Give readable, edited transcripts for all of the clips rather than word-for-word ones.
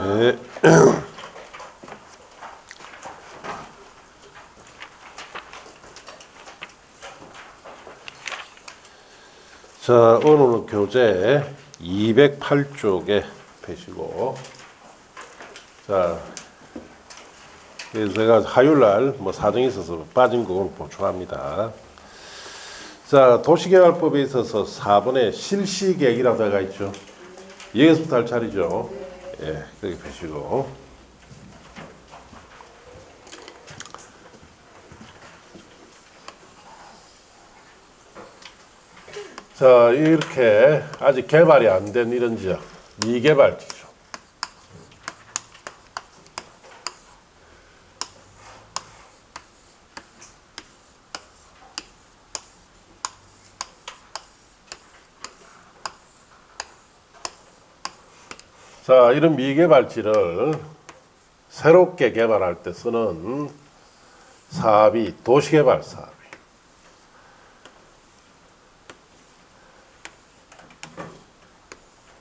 네. 자, 오늘은 교재 208쪽에 펴시고, 자, 그래서 제가 화요일날 사정이 있어서 빠진 부분 보충합니다. 자, 도시개발법에 있어서 4번에 실시계획이라고 되어 있죠. 여기서부터 할 차례죠. 예, 여기 펴시고. 자, 이렇게 아직 개발이 안 된 이런 지역, 미개발지죠. 자, 이런 미개발지를 새롭게 개발할 때 쓰는 사업이 도시개발 사업.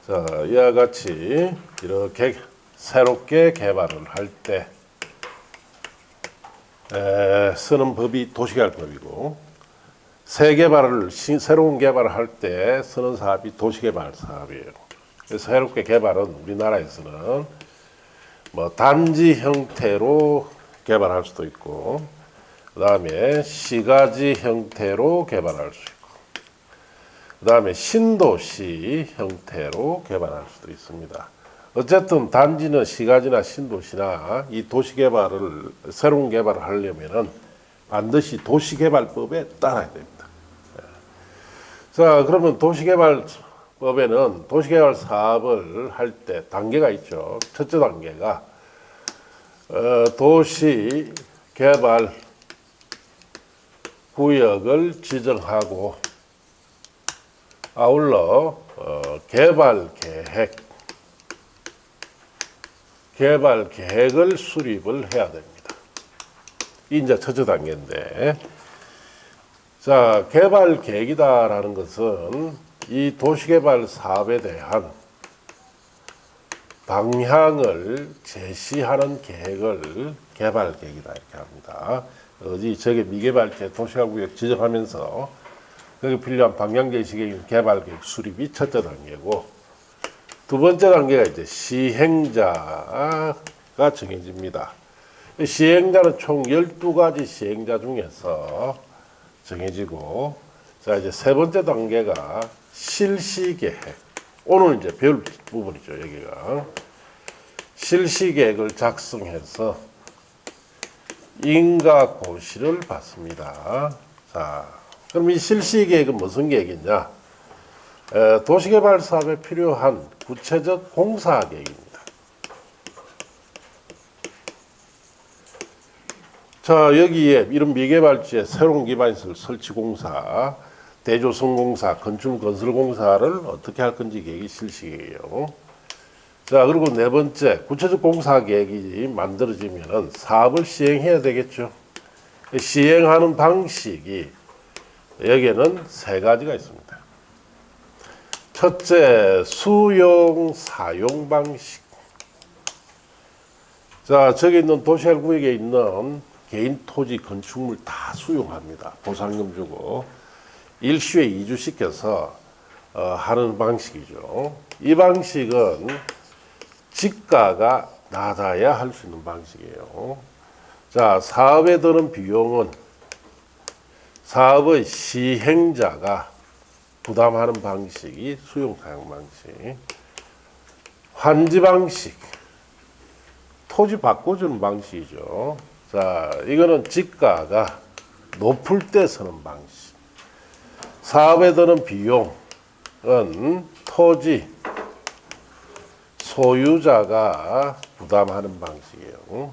자, 이와 같이 이렇게 새롭게 개발을 할 때 쓰는 법이 도시개발법이고, 새로운 개발을 할 때 쓰는 사업이 도시개발 사업이에요. 그래서 새롭게 개발은 우리나라에서는 단지 형태로 개발할 수도 있고, 그 다음에 시가지 형태로 개발할 수 있고, 그 다음에 신도시 형태로 개발할 수도 있습니다. 어쨌든 단지는 시가지나 신도시나 이 도시개발을, 새로운 개발을 하려면은 반드시 도시개발법에 따라야 됩니다. 자, 그러면 도시개발법에는 도시개발 사업을 할 때 단계가 있죠. 첫째 단계가 도시개발 구역을 지정하고, 아울러 개발 계획을 수립을 해야 됩니다. 이 이제 첫째 단계인데, 자, 개발 계획이다라는 것은 이 도시개발 사업에 대한 방향을 제시하는 계획을 개발 계획이다 이렇게 합니다. 저게 미개발지 도시개발구역 지정하면서 거기 필요한 방향 제시계획 개발 계획 수립이 첫째 단계고, 두 번째 단계가 이제 시행자가 정해집니다. 시행자는 총 12가지 시행자 중에서 정해지고, 자, 이제 세 번째 단계가 실시계획. 오늘 이제 배울 부분이죠, 여기가. 실시계획을 작성해서 인가 고시를 받습니다. 자, 그럼 이 실시계획은 무슨 계획이냐? 도시개발 사업에 필요한 구체적 공사 계획입니다. 자, 여기에 이런 미개발지에 새로운 기반시설 설치 공사, 대조성 공사, 건축 건설 공사를 어떻게 할 건지 계획이 실시계획이에요. 자, 그리고 네 번째, 구체적 공사 계획이 만들어지면은 사업을 시행해야 되겠죠. 시행하는 방식이 여기에는 세 가지가 있습니다. 첫째, 수용, 사용 방식. 자, 저기 있는 도시개발구역에 있는 개인 토지, 건축물 다 수용합니다. 보상금 주고 일시에 이주시켜서 하는 방식이죠. 이 방식은 지가가 낮아야 할 수 있는 방식이에요. 자, 사업에 드는 비용은 사업의 시행자가 부담하는 방식이 수용 사용 방식. 환지 방식, 토지 바꿔주는 방식이죠. 자, 이거는 지가가 높을 때 쓰는 방식. 사업에 드는 비용은 토지 소유자가 부담하는 방식이에요.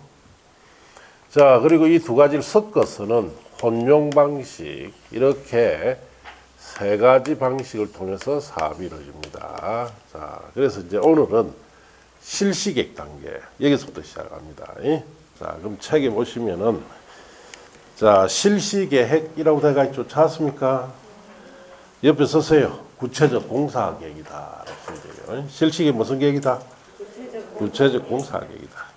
자, 그리고 이 두 가지를 섞어서는 혼용 방식, 이렇게 세 가지 방식을 통해서 사업이 이루어집니다. 자, 그래서 이제 오늘은 실시계획 단계, 여기서부터 시작합니다. 자, 그럼 책에 보시면은, 자, 실시계획이라고 되어 있죠. 찾았습니까? 옆에 쓰세요. 구체적 공사 계획이다. 실시계획 무슨 계획이다? 구체적 구체적 공사 계획이다.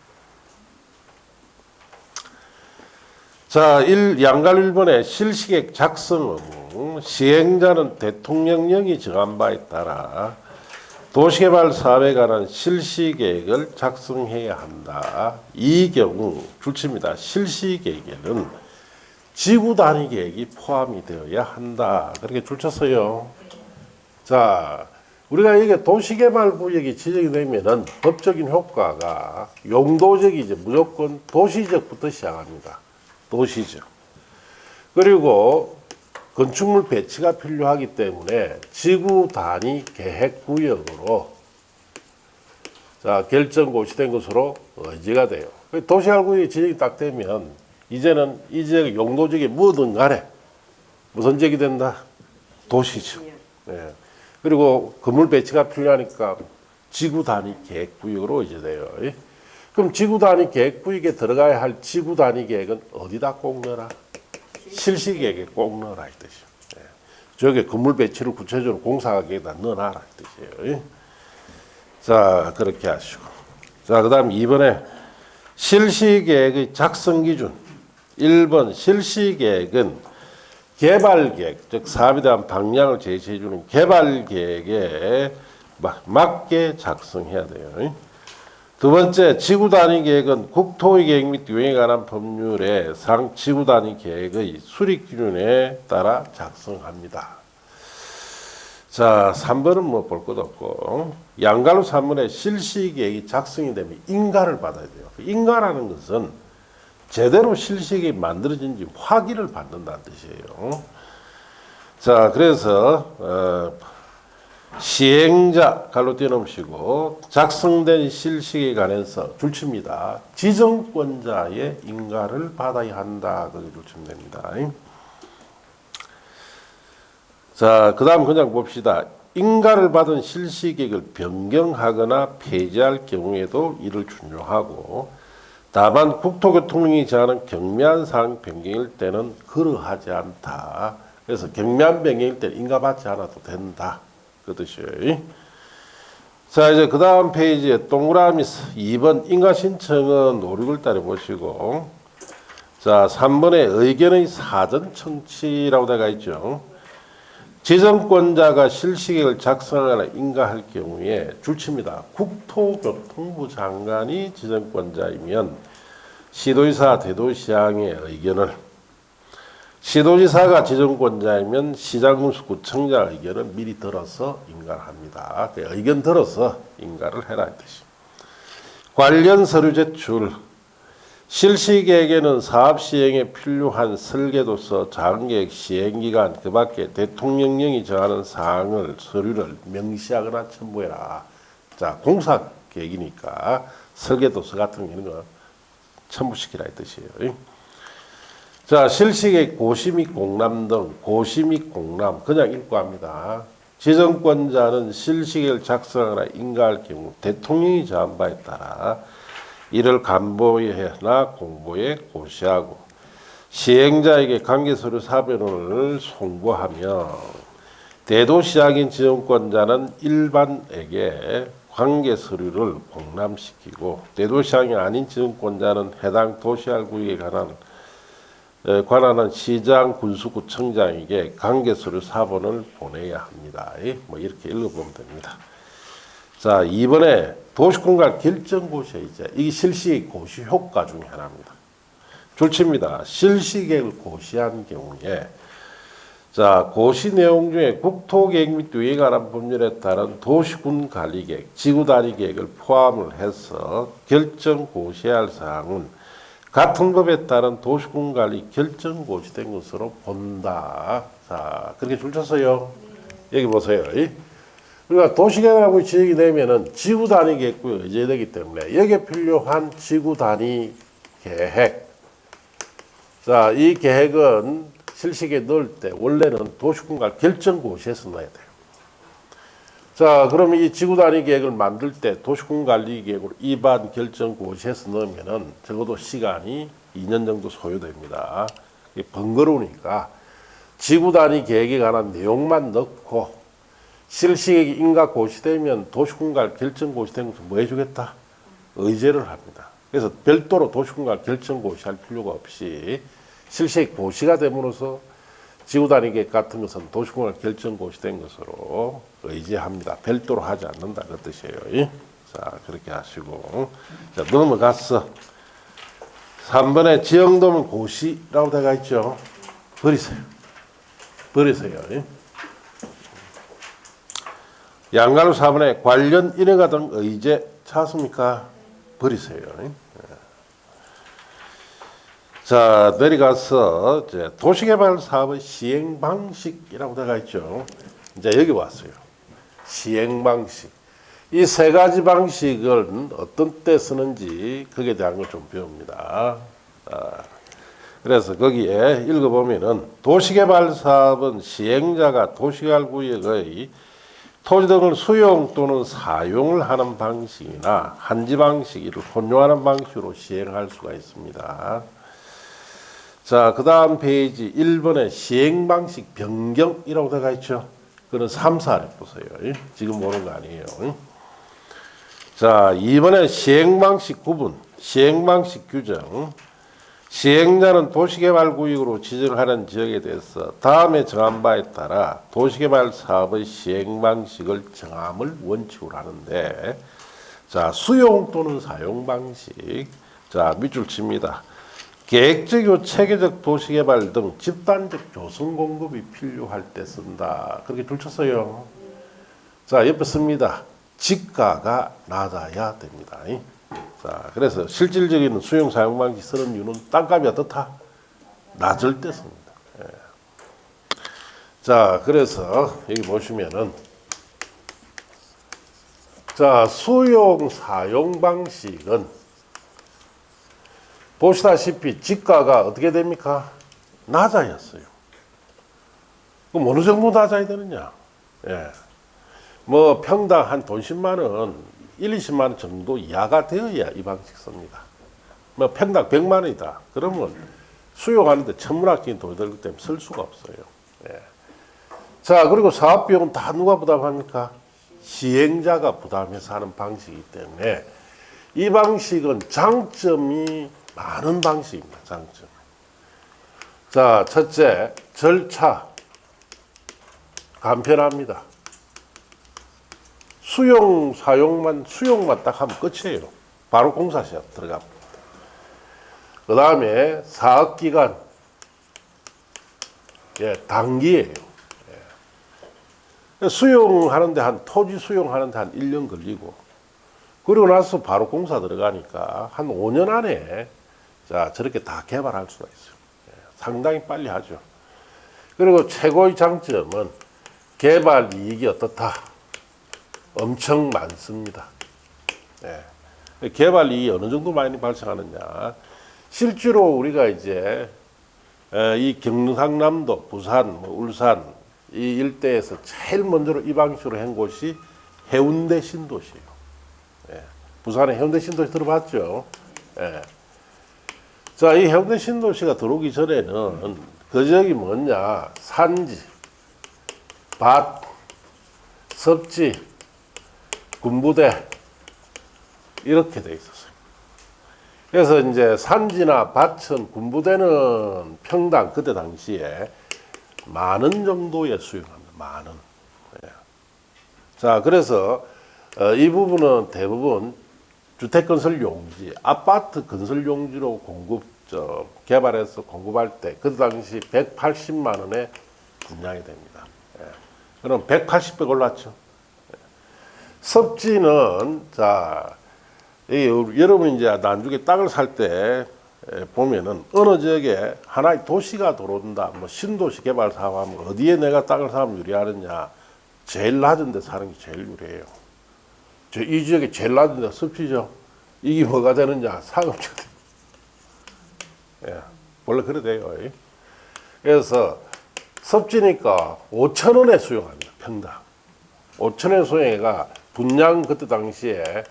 자, 양갈 1번의 실시계획 작성 의무. 시행자는 대통령령이 정한 바에 따라 도시개발 사업에 관한 실시계획을 작성해야 한다. 이 경우 줄칩니다. 실시계획에는 지구단위 계획이 포함이 되어야 한다. 그렇게 줄쳤어요. 자, 우리가 이게 도시개발구역이 지정이 되면은 법적인 효과가 용도적이 이제 무조건 도시적부터 시작합니다. 도시적. 그리고 건축물 배치가 필요하기 때문에 지구 단위 계획 구역으로 자, 결정 고시된 것으로 의지가 돼요. 도시개발 구역이 지정이 딱 되면 이제는 이 지역 용도적이 뭐든 간에 무슨 지역이 된다? 도시적. 네. 그리고 건물 배치가 필요하니까 지구 단위 계획 구역으로 이제 돼요. 그럼 지구 단위 계획 구역에 들어가야 할 지구 단위 계획은 어디다 꼭 넣어라? 실시 계획에 꼭 넣어라 이 뜻이요. 네. 저게 건물 배치를 구체적으로 공사 계획에다 넣어놔라 이 뜻이에요. 자, 그렇게 하시고. 자, 그다음 2번에 실시 계획의 작성 기준. 1번 실시 계획은 개발 계획, 즉 사업에 대한 방향을 제시해 주는 개발 계획에 맞게 작성해야 돼요. 두 번째, 지구 단위 계획은 국토의 계획 및 유행에 관한 법률의 지구 단위 계획의 수립 기준에 따라 작성합니다. 자, 3번은 뭐 볼 것도 없고, 양가로 3번에 실시 계획이 작성이 되면 인가를 받아야 돼요. 인가라는 것은 제대로 실시 계획이 만들어진지 확인을 받는다는 뜻이에요. 자, 그래서 시행자 갈로 띄워놓으시고 작성된 실시에 관해서 줄칩니다. 지정권자의 인가를 받아야 한다. 그렇게 줄치면 됩니다. 자, 그 다음 그냥 봅시다. 인가를 받은 실시계획을 변경하거나 폐지할 경우에도 이를 준용하고 다만 국토교통령이 정하는 경미한 사항 변경일 때는 그러하지 않다. 그래서 경미한 변경일 때는 인가받지 않아도 된다. 그 뜻이에요. 자, 이제 그 다음 페이지에 동그라미 2번 인가 신청은 5, 6을 따라 보시고, 자, 3번에 의견의 사전 청취라고 되어 있죠. 지정권자가 실시계획을 작성하거나 인가할 경우에 줄칩니다. 국토교통부 장관이 지정권자이면 시도지사, 대도시장의 의견을, 시도지사가 지정권자이면 시장군수구청장 의견을 미리 들어서 인가를 합니다. 의견 들어서 인가를 해라 이 뜻이. 관련 서류 제출. 실시계획에는 사업 시행에 필요한 설계도서, 자원계획, 시행기간, 그 밖에 대통령령이 정하는 사항을 서류를 명시하거나 첨부해라. 자, 공사계획이니까 설계도서 같은 이런 거 첨부시키라 이 뜻이에요. 자, 실시계획 고시 및 공람 등, 고시 및 공람 그냥 읽고 합니다. 지정권자는 실시계획을 작성하거나 인가할 경우 대통령이 정한 바에 따라 이를 간보회나 공보에 고시하고 시행자에게 관계서류 사변을 송부하며 대도시장인 지정권자는 일반에게 관계서류를 공람시키고 대도시장이 아닌 지정권자는 해당 도시알구역에 관한 시장 군수구청장에게 관계서류 사본을 보내야 합니다. 뭐 이렇게 읽어보면 됩니다. 자, 2번에 도시공간 결정고시이자 이게 실시 고시 효과 중에 하나입니다. 줄칩니다. 실시계획을 고시한 경우에 자, 고시 내용 중에 국토계획 및 유행에 관한 법률에 따른 도시군 관리계획, 지구단위 계획을 포함을 해서 결정 고시해야 할 사항은 같은 법에 따른 도시군 관리 결정 고시된 것으로 본다. 자, 그렇게 줄쳤어요. 여기 보세요. 우리가 도시계획하고 지정이 되면은 지구 단위 계획구역이 의제되기 때문에 여기에 필요한 지구 단위 계획. 자, 이 계획은 실시계에 넣을 때 원래는 도시군관 결정고시에서 넣어야 돼요. 자, 그러면 이 지구 단위 계획을 만들 때 도시군관리계획으로 입안 결정고시에서 넣으면은 적어도 시간이 2년 정도 소요됩니다. 번거로우니까 지구 단위 계획에 관한 내용만 넣고 실시계획이 인가 고시되면 도시군관 결정 고시된 것을 뭐 해주겠다? 의제를 합니다. 그래서 별도로 도시공사 결정 고시할 필요가 없이 실시에 고시가 됨으로써 지구 단위계획 같은 것은 도시공사 결정 고시된 것으로 의제합니다. 별도로 하지 않는다 그 뜻이에요. 자, 그렇게 하시고 자, 넘어갔어. 3번에 지형도면 고시라고 되어 있죠. 버리세요. 버리세요. 양가로 4번에 관련 인허가 등 의제 찾습니까? 버리세요. 자, 내려가서 이제 도시개발 사업의 시행 방식이라고 되어 있죠. 이제 여기 왔어요. 시행 방식. 이 세 가지 방식을 어떤 때 쓰는지 거기에 대한 걸 좀 배웁니다. 그래서 거기에 읽어보면은 도시개발 사업은 시행자가 도시개발 구역의 토지 등을 수용 또는 사용을 하는 방식이나 한지 방식, 이를 혼용하는 방식으로 시행할 수가 있습니다. 자, 그 다음 페이지 1번에 시행 방식 변경이라고 되어 있죠. 그건 3, 4를 보세요. 지금 모르는 거 아니에요. 자, 2번에 시행 방식 구분, 시행 방식 규정. 시행자는 도시개발구역으로 지정하는 지역에 대해서 다음에 정한 바에 따라 도시개발 사업의 시행 방식을 정함을 원칙으로 하는데, 자, 수용 또는 사용 방식. 자, 밑줄 칩니다. 계획적이고 체계적 도시개발 등 집단적 조성 공급이 필요할 때 쓴다. 그렇게 줄 쳤어요. 자, 옆에 씁니다. 지가가 낮아야 됩니다. 자, 그래서 실질적인 수용 사용 방식 쓰는 이유는 땅값이 어떻다? 낮을 때 씁니다. 예. 자, 그래서 여기 보시면은 자, 수용 사용 방식은 보시다시피 지가가 어떻게 됩니까? 낮아였어요. 그럼 어느 정도 낮아야 되느냐? 예. 뭐 평당 한 돈 10만 원, 1, 20만 원 정도 이하가 되어야 이 방식 씁니다. 뭐 평당 100만 원이다. 그러면 수용하는데 천문학적인 돈이 들기 때문에 쓸 수가 없어요. 예. 자, 그리고 사업비용은 다 누가 부담합니까? 시행자가 부담해서 하는 방식이기 때문에 이 방식은 장점이 많은 방식입니다. 장점. 자, 첫째, 절차 간편합니다. 수용만 딱 하면 끝이에요. 바로 공사 시작 들어갑니다. 그 다음에 사업기간, 예, 단기예요. 예. 수용하는데 토지 수용하는데 한 1년 걸리고, 그리고 나서 바로 공사 들어가니까 한 5년 안에 자, 저렇게 다 개발할 수가 있어요. 예, 상당히 빨리 하죠. 그리고 최고의 장점은 개발 이익이 어떻다? 엄청 많습니다. 예. 개발 이익이 어느 정도 많이 발생하느냐? 실제로 우리가 이제 이 경상남도, 부산, 울산 이 일대에서 제일 먼저로 이 방식으로 한 곳이 해운대 신도시예요. 예. 부산의 해운대 신도시 들어봤죠? 예. 자, 이 해운대 신도시가 들어오기 전에는 그 지역이 뭐냐? 산지, 밭, 섭지, 군부대 이렇게 돼 있었어요. 그래서 이제 산지나 밭은 군부대는 평당 그때 당시에 10,000원 정도에 수용합니다. 10,000원. 예. 자, 그래서 이 부분은 대부분 주택건설 용지, 아파트 건설 용지로 개발해서 공급할 때 그 당시 180만 원에 분양이 됩니다. 예. 그럼 180배 올랐죠. 섭지는 자, 여러분 이제 나중에 땅을 살 때 보면은 어느 지역에 하나의 도시가 들어온다, 뭐 신도시 개발 사업하면 어디에 내가 땅을 사면 유리하느냐? 제일 낮은 데 사는 게 제일 유리해요. 이 지역에 제일 낮은 데가 섭지죠. 이게 뭐가 되느냐? 상업지가 돼요. 예, 원래 그래 돼요. 그래서 섭지니까 5,000원에 수용합니다. 평당. 5,000원 수용해가 분양 그때 당시에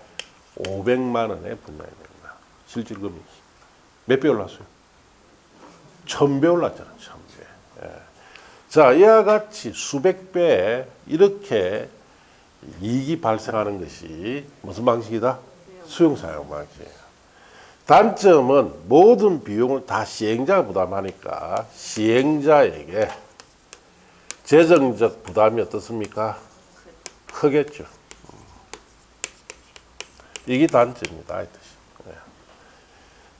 500만 원에 분양이 됩니다. 실질 금액이. 몇 배 올랐어요? 1,000배 올랐잖아요. 1,000배. 예. 자, 이와 같이 수백 배 이렇게 이익이 발생하는 것이 무슨 방식이다? 수용 사용 방식이에요. 단점은 모든 비용을 다 시행자가 부담하니까 시행자에게 재정적 부담이 어떻습니까? 크겠죠. 이게 단점이다 이 뜻이.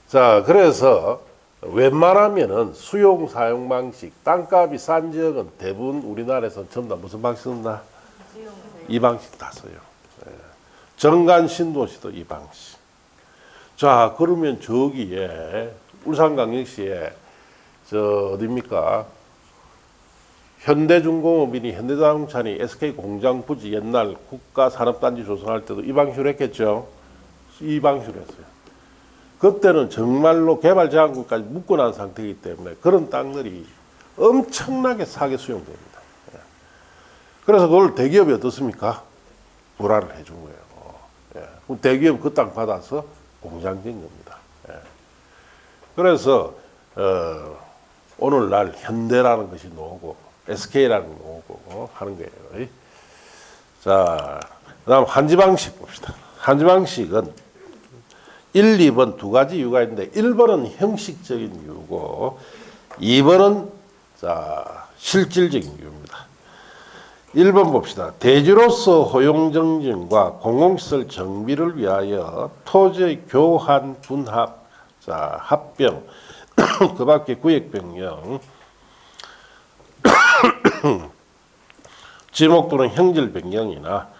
자, 그래서 웬만하면은 수용 사용 방식, 땅값이 싼 지역은 대부분 우리나라에서는 전부 다 무슨 방식 쓴다? 이 방식 다 써요. 정관 신도시도 이 방식. 자, 그러면 저기에 울산광역시에 저 어딥니까? 현대중공업이니 현대자동차니 SK공장 부지 옛날 국가산업단지 조성할 때도 이 방식으로 했겠죠. 이 방식으로 했어요. 그때는 정말로 개발 제한구까지 묶어놓은 상태이기 때문에 그런 땅들이 엄청나게 싸게 수용됩니다. 그래서 그걸 대기업이 어떻습니까? 불화를 해준 거예요. 그럼 대기업 그 땅 받아서 공장 된 겁니다. 그래서 오늘날 현대라는 것이 나오고 SK라는 게 나오고 하는 거예요. 자, 그다음 한지 방식 봅시다. 한지 방식은 1, 2번 두 가지 이유가 있는데 1번은 형식적인 이유고 2번은 자, 실질적인 이유입니다. 1번 봅시다. 대지로서 허용 정진과 공공시설 정비를 위하여 토지의 교환, 분합, 자, 합병, 그 밖에 구역 변경, 지목 또는 형질 변경이나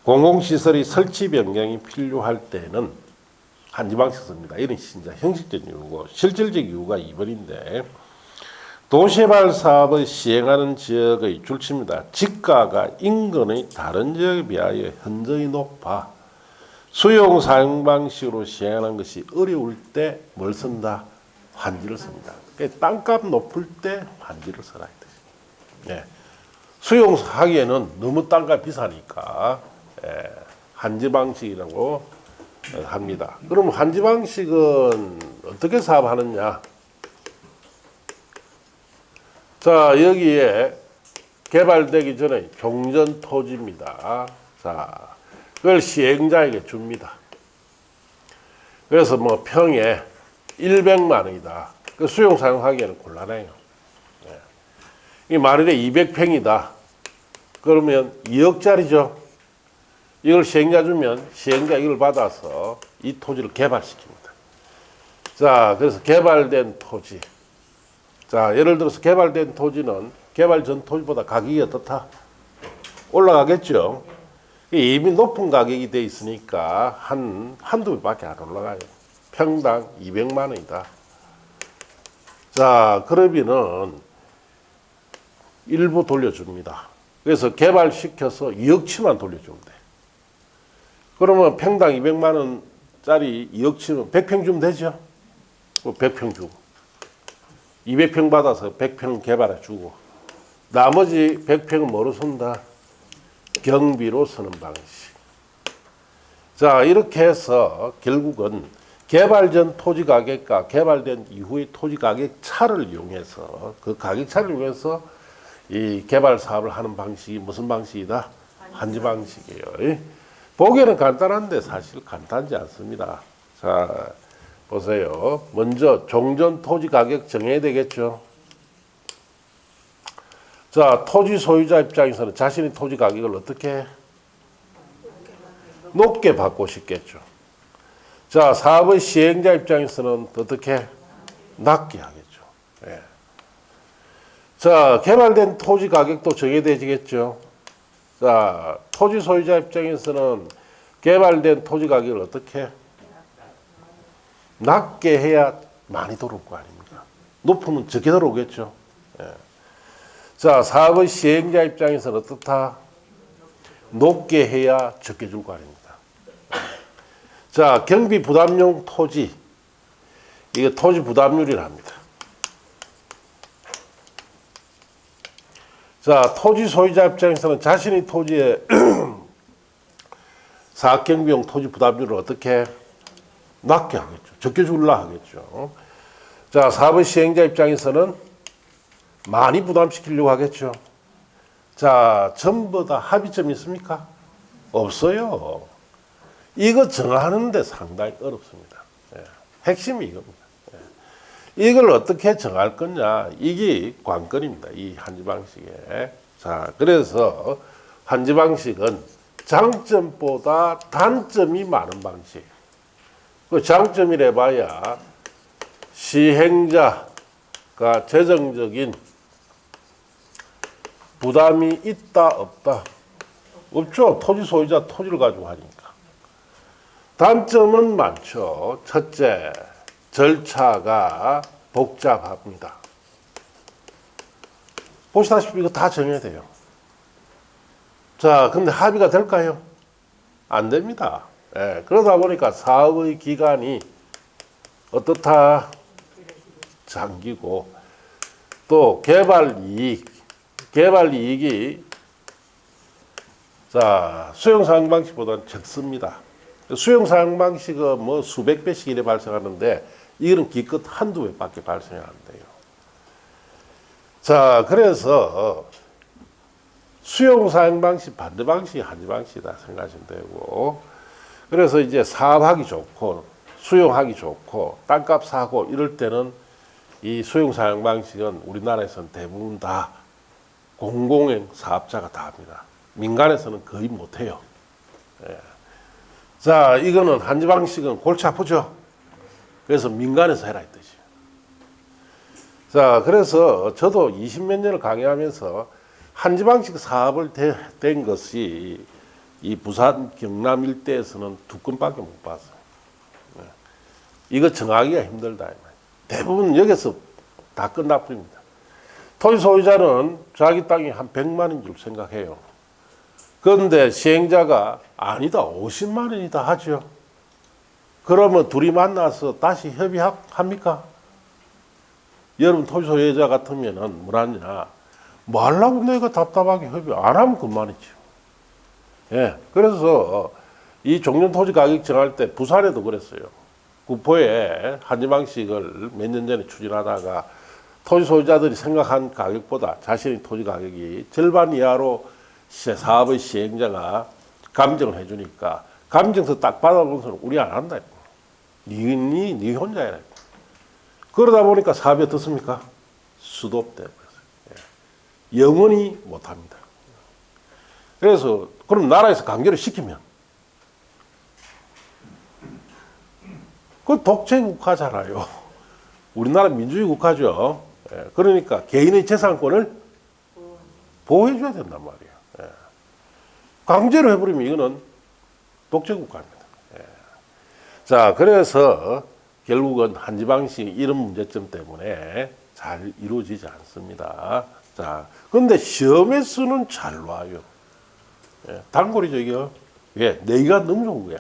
공공시설의 설치 변경이 필요할 때는 한지 방식 씁니다. 이런 진짜 형식적인 이유고 실질적 이유가 2번인데 도시개발 사업을 시행하는 지역의 줄치입니다. 지가가 인근의 다른 지역에 비하여 현저히 높아 수용 사용 방식으로 시행하는 것이 어려울 때 뭘 쓴다? 환지를 씁니다. 그러니까 땅값 높을 때 환지를 써라 이 뜻이에요. 수용하기에는 너무 땅값 비싸니까 환지 방식이라고 합니다. 그럼 환지 방식은 어떻게 사업하느냐? 자, 여기에 개발되기 전에 종전 토지입니다. 자, 그걸 시행자에게 줍니다. 그래서 뭐 평에 100만 원이다. 그 수용 사용하기에는 곤란해요. 이 만일에 200평이다. 그러면 2억짜리죠. 이걸 시행자 주면 시행자 이걸 받아서 이 토지를 개발시킵니다. 자, 그래서 개발된 토지. 자, 예를 들어서 개발된 토지는 개발 전 토지보다 가격이 어떻다? 올라가겠죠. 이미 높은 가격이 돼 있으니까 한두 배밖에 안 올라가요. 평당 200만 원이다. 자, 그러면은 일부 돌려줍니다. 그래서 개발시켜서 2억치만 돌려주면 돼. 그러면 평당 200만 원짜리 2억치면 100평 주면 되죠. 100평 주고 200평 받아서 100평 개발해 주고 나머지 100평은 뭐로 쓴다? 경비로 쓰는 방식. 자, 이렇게 해서 결국은 개발 전 토지 가격과 개발된 이후의 토지 가격 차를 이용해서 그 가격 차를 이용해서 이 개발 사업을 하는 방식이 무슨 방식이다? 한지 방식이에요. 보기에는 간단한데 사실 간단하지 않습니다. 자, 보세요. 먼저 종전 토지 가격 정해야 되겠죠. 자, 토지 소유자 입장에서는 자신의 토지 가격을 어떻게 높게 받고 싶겠죠. 자, 사업의 시행자 입장에서는 어떻게 낮게 하겠죠. 예. 자, 개발된 토지 가격도 정해야 되겠죠. 자, 토지 소유자 입장에서는 개발된 토지 가격을 어떻게 낮게 해야 많이 들어올 거 아닙니까? 높으면 적게 들어오겠죠. 예. 자, 사업의 시행자 입장에서는 어떻다? 높게 해야 적게 줄 거 아닙니까? 자, 경비 부담용 토지. 이게 토지 부담률이라 합니다. 자, 토지 소유자 입장에서는 자신의 토지에 사업경비용 토지 부담률을 어떻게 낮게 하겠죠. 적게 줄라 하겠죠. 자, 사업의 시행자 입장에서는 많이 부담시키려고 하겠죠. 자, 전부 다 합의점이 있습니까? 없어요. 이거 정하는데 상당히 어렵습니다. 예. 핵심이 이겁니다. 예. 이걸 어떻게 정할 거냐, 이게 관건입니다. 이 한지 방식에. 자, 그래서 한지 방식은 장점보다 단점이 많은 방식. 그 장점이래 봐야 시행자가 재정적인 부담이 있다 없다? 없죠. 토지 소유자 토지를 가지고 하니까. 단점은 많죠. 첫째, 절차가 복잡합니다. 보시다시피 이거 다 정해야 돼요. 자, 근데 합의가 될까요? 안 됩니다. 예, 그러다 보니까 사업의 기간이 어떻다? 잠기고, 또 개발 이익이 자, 수용 사용 방식보다는 적습니다. 수용 사용 방식은 뭐 수백 배씩 이래 발생하는데 이거는 기껏 한두 배밖에 발생이 안 돼요. 자, 그래서 수용 사용 방식 반대 방식이 한지 방식이다 생각하시면 되고, 그래서 이제 사업하기 좋고 수용하기 좋고 땅값 사고 이럴 때는 이 수용 사용 방식은 우리나라에서는 대부분 다 공공행 사업자가 다 합니다. 민간에서는 거의 못해요. 예. 자, 이거는 한지 방식은 골치 아프죠. 그래서 민간에서 해라 이 뜻이에요. 자, 그래서 저도 20몇 년을 강의하면서 한지 방식 사업을 된 것이 이 부산 경남 일대에서는 두 건밖에 못 봤어요. 예. 이거 정하기가 힘들다. 대부분 여기서 다 끝나버립니다. 토지 소유자는 자기 땅이 한 100만 원인 줄 생각해요. 그런데 시행자가 아니다 50만 원이다 하죠. 그러면 둘이 만나서 다시 협의합니까? 여러분 토지 소유자 같으면은 뭐라냐, 뭐 하려고 내가 답답하게 협의 안 하면 그만이죠. 예, 그래서 이 종전 토지 가격 정할 때 부산에도 그랬어요. 구포에 한지 방식을 몇 년 전에 추진하다가 토지 소유자들이 생각한 가격보다 자신의 토지 가격이 절반 이하로 사업의 시행자가 감정을 해주니까 감정서 딱 받아보면서 우리 안 한다. 니 혼자 해라. 그러다 보니까 사업이 어떻습니까? 수도돼 버렸어요. 영원히 못합니다. 그래서 그럼 나라에서 강제로 시키면 그 독재 국가잖아요. 우리나라 민주주의 국가죠. 그러니까 개인의 재산권을 보호해줘야 된단 말이에요. 강제로 해버리면 이거는 독재 국가입니다. 자, 그래서 결국은 한지 방식 이런 문제점 때문에 잘 이루어지지 않습니다. 자, 그런데 시험에서는 잘 와요. 단골이죠, 이거. 왜? 내기가 너무 좋은 거야.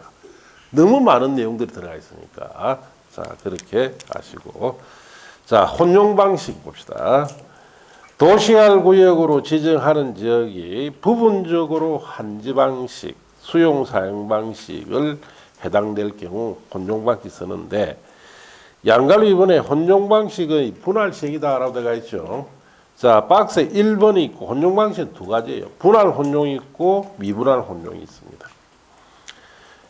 너무 많은 내용들이 들어가 있으니까. 자, 그렇게 아시고. 자, 혼용 방식 봅시다. 도시활 구역으로 지정하는 지역이 부분적으로 한지 방식, 수용 사용 방식을 해당될 경우 혼용 방식 쓰는데, 양갈로 이번에 혼용 방식의 분할 시행이다라고 되어 있죠. 자, 박스에 1번이 있고 혼용 방식은 두 가지예요. 분할 혼용이 있고 미분할 혼용이 있습니다.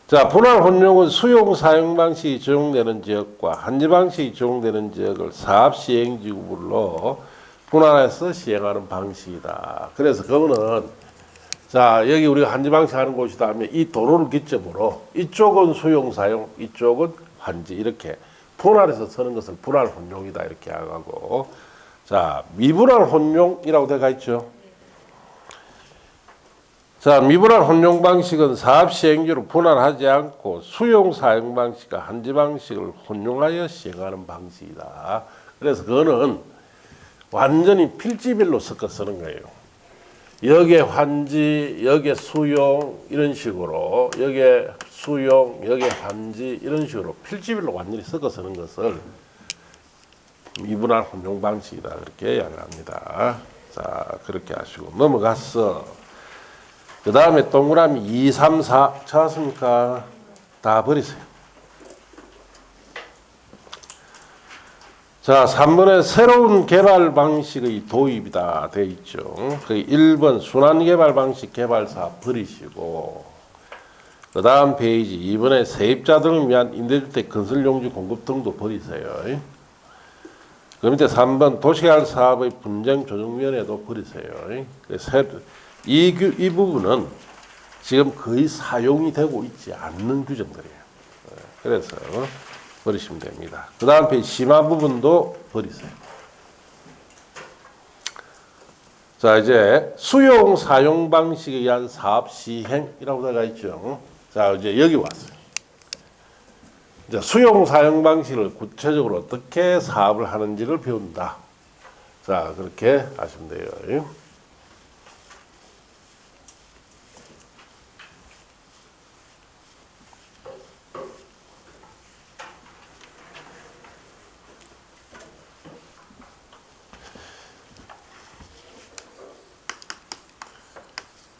자, 분할 혼용은 수용 사용 방식이 적용되는 지역과 한지 방식이 적용되는 지역을 사업 시행지구별로 분할해서 시행하는 방식이다. 그래서 그거는 자, 여기 우리가 한지 방식 하는 곳이다 하면 이 도로를 기점으로 이쪽은 수용 사용, 이쪽은 한지 이렇게 분할해서 쓰는 것을 분할 혼용이다 이렇게 하고, 자, 미분할 혼용이라고 되어 있죠. 자, 미분할 혼용 방식은 사업 시행지로 분할하지 않고 수용 사용 방식과 한지 방식을 혼용하여 시행하는 방식이다. 그래서 그거는 완전히 필지별로 섞어 쓰는 거예요. 여기에 환지, 여기에 수용 이런 식으로, 여기에 수용, 여기에 환지 이런 식으로 필지별로 완전히 섞어 쓰는 것을 미분할 혼용 방식이다 그렇게 이야기를 합니다. 자, 그렇게 하시고 넘어갔어. 그 다음에 동그라미 2, 3, 4 찾았습니까? 다 버리세요. 자, 3번에 새로운 개발 방식의 도입이다 되어 있죠. 그 1번 순환 개발 방식 개발사 버리시고, 그 다음 페이지 이번에 세입자 등을 위한 임대주택 건설용지 공급 등도 버리세요. 그 밑에 3번 도시개발 사업의 분쟁조정위원회도 버리세요. 이 부분은 지금 거의 사용이 되고 있지 않는 규정들이에요. 그래서 버리시면 됩니다. 그 다음 페이지 심화 부분도 버리세요. 자, 이제 수용 사용 방식에 의한 사업 시행이라고 되어 있죠. 자, 이제 여기 왔어요. 이제 수용 사용 방식을 구체적으로 어떻게 사업을 하는지를 배운다. 자, 그렇게 하시면 돼요.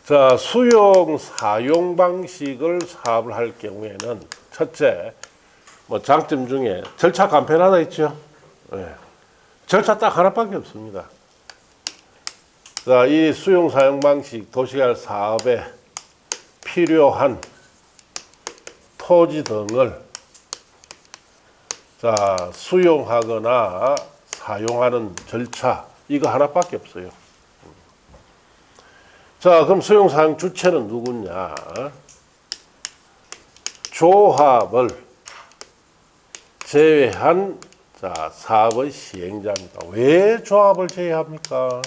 자, 수용 사용 방식을 사업을 할 경우에는 첫째, 뭐 장점 중에 절차 간편하다 있죠. 네. 절차 딱 하나밖에 없습니다. 자, 이 수용 사용 방식 도시개발 사업에 필요한 토지 등을 자, 수용하거나 사용하는 절차 이거 하나밖에 없어요. 자, 그럼 수용 사용 주체는 누구냐? 조합을 제외한 자, 사업의 시행자입니다. 왜 조합을 제외합니까?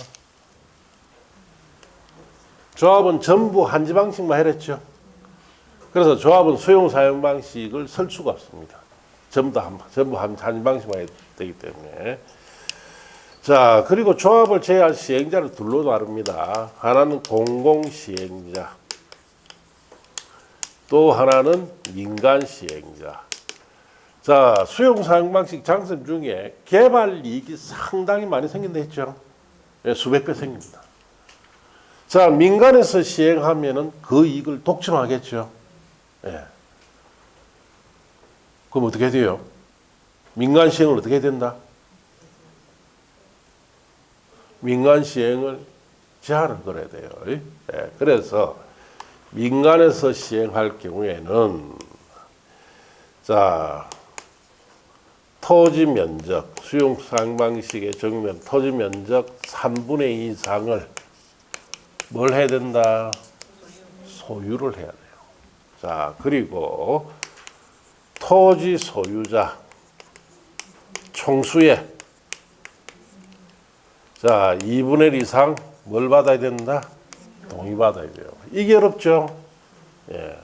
조합은 전부 한지 방식만 해랬죠. 그래서 조합은 수용 사용 방식을 쓸 수가 없습니다. 전부 한지 방식만 해야 되기 때문에. 자, 그리고 조합을 제외한 시행자를 둘로 나눕니다. 하나는 공공시행자, 또 하나는 민간시행자. 자, 수용사용 방식 장점 중에 개발 이익이 상당히 많이 생긴다 했죠. 예, 수백 배 생깁니다. 자, 민간에서 시행하면은 그 이익을 독점하겠죠. 예. 그럼 어떻게 돼요? 민간 시행을 어떻게 해야 된다? 민간 시행을 제한을 걸어야 돼요. 예. 그래서 민간에서 시행할 경우에는 자, 토지 면적, 수용 사용 방식에 적용된 토지 면적 3분의 2 이상을 뭘 해야 된다? 소유를 해야 돼요. 자, 그리고 토지 소유자 총수의 자, 2분의 1 이상 뭘 받아야 된다? 동의 받아야 돼요. 이게 어렵죠? 예.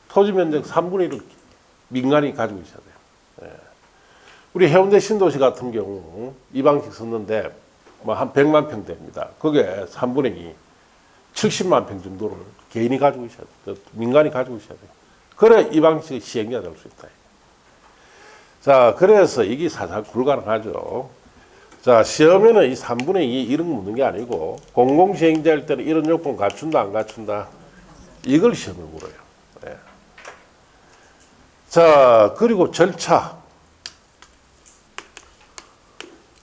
토지 면적 3분의 1을 민간이 가지고 있어야 돼요. 예. 우리 해운대 신도시 같은 경우 이 방식 썼는데 뭐 한 100만 평 됩니다. 그게 3분의 2, 70만 평 정도를 개인이 가지고 있어야 돼요. 민간이 가지고 있어야 돼요. 그래 이 방식이 시행이 될 수 있다. 자, 그래서 이게 사실 불가능하죠. 자, 시험에는 이 3분의 2 이런 거 묻는 게 아니고 공공시행자일 때는 이런 요건 갖춘다 안 갖춘다 이걸 시험을 물어요. 네. 자, 그리고 절차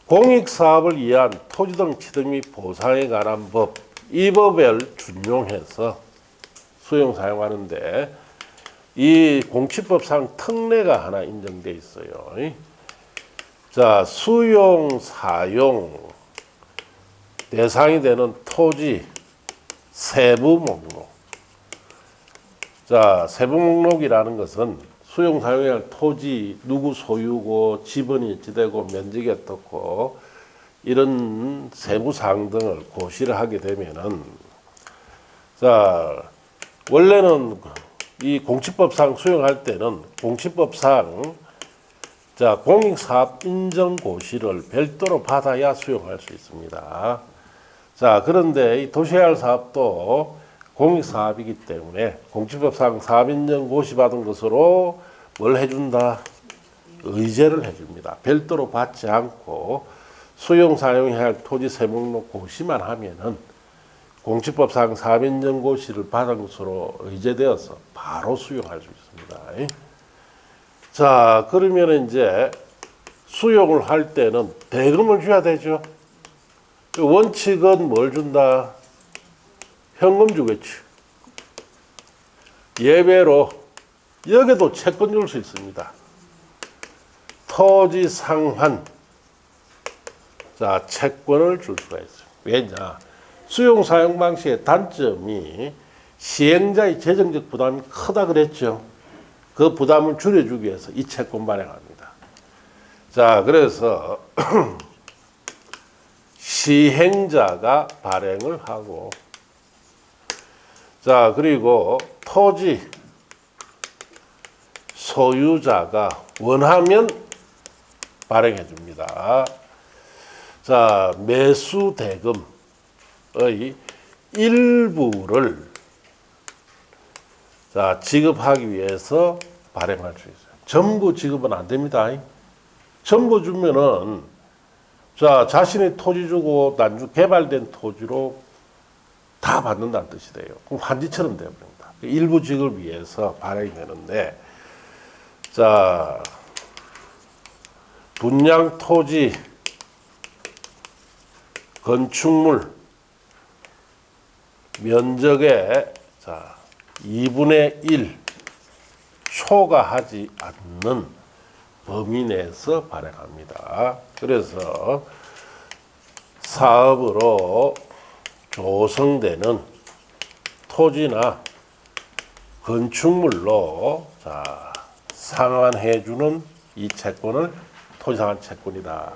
공익사업을 위한 토지 등 취득 및 보상에 관한 법, 이 법을 준용해서 수용 사용하는데 이 공취법상 특례가 하나 인정돼 있어요. 자, 수용 사용 대상이 되는 토지 세부 목록. 자, 세부 목록이라는 것은 수용 사용해야 할 토지 누구 소유고 지번이 어찌되고 면적이 어떻고 이런 세부 사항 등을 고시를 하게 되면은 자, 원래는 이 공취법상 수용할 때는 공취법상 자, 공익사업 인정고시를 별도로 받아야 수용할 수 있습니다. 자, 그런데 이 도시개발 사업도 공익사업이기 때문에 공취법상 사업인정고시 받은 것으로 뭘 해준다? 의제를 해줍니다. 별도로 받지 않고 수용 사용해야 할 토지 세목록 고시만 하면은 공취법상 사업인정고시를 받은 것으로 의제되어서 바로 수용할 수 있습니다. 자, 그러면 이제 수용을 할 때는 대금을 줘야 되죠. 원칙은 뭘 준다? 현금 주겠지. 예외로 여기도 채권 줄 수 있습니다. 토지 상환. 자, 채권을 줄 수가 있어요. 왜냐? 수용 사용 방식의 단점이 시행자의 재정적 부담이 크다 그랬죠. 그 부담을 줄여주기 위해서 이 채권 발행합니다. 자, 그래서 시행자가 발행을 하고, 자, 그리고 토지 소유자가 원하면 발행해 줍니다. 자, 매수 대금의 일부를 자, 지급하기 위해서 발행할 수 있어요. 전부 지급은 안 됩니다. 전부 주면은 자, 자신의 토지 주고 난주 개발된 토지로 다 받는다는 뜻이 돼요. 그럼 환지처럼 되어버립니다. 일부 지급을 위해서 발행이 되는데, 자, 분양 토지, 건축물, 면적의 자, 2분의 1 초과하지 않는 범위 내에서 발행합니다. 그래서 사업으로 조성되는 토지나 건축물로 자, 상환해주는 이 채권을 토지상환 채권이다.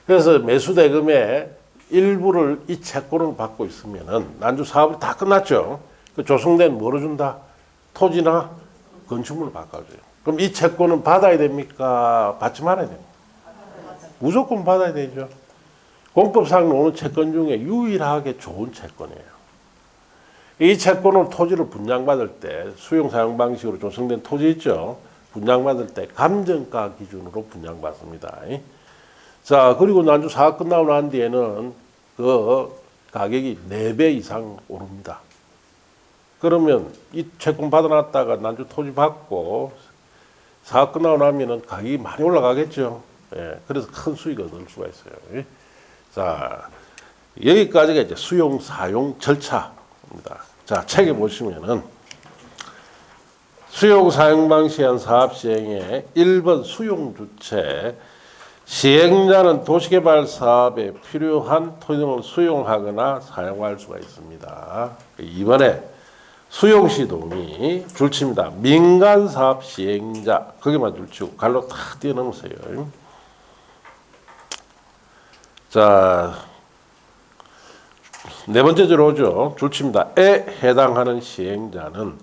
그래서 매수대금의 일부를 이 채권을 받고 있으면은 난주 사업이 다 끝났죠. 그 조성된 뭐로 준다? 토지나 건축물을 바꿔줘요. 그럼 이 채권은 받아야 됩니까? 받지 말아야 됩니까? 무조건 받아야 되죠. 공법상 오는 채권 중에 유일하게 좋은 채권이에요. 이 채권을 토지를 분양받을 때 수용 사용 방식으로 조성된 토지 있죠. 분양받을 때 감정가 기준으로 분양받습니다. 자, 그리고 난주 사업 끝나고 난 뒤에는 그 가격이 4배 이상 오릅니다. 그러면 이 채권 받아놨다가 난주 토지 받고 사업 끝나고 나면은 가격이 많이 올라가겠죠. 예, 그래서 큰 수익을 얻을 수가 있어요. 자, 여기까지가 이제 수용 사용 절차입니다. 자, 책에 보시면은 수용 사용 방식한 사업 시행에 1번 수용 주체 시행자는 도시개발 사업에 필요한 토지 등을 수용하거나 사용할 수가 있습니다. 2번에 수용시 동의 줄칩니다. 민간사업 시행자 거기만 줄치고 갈로 탁 뛰어넘으세요. 자, 네 번째 들어오죠. 줄칩니다. 에 해당하는 시행자는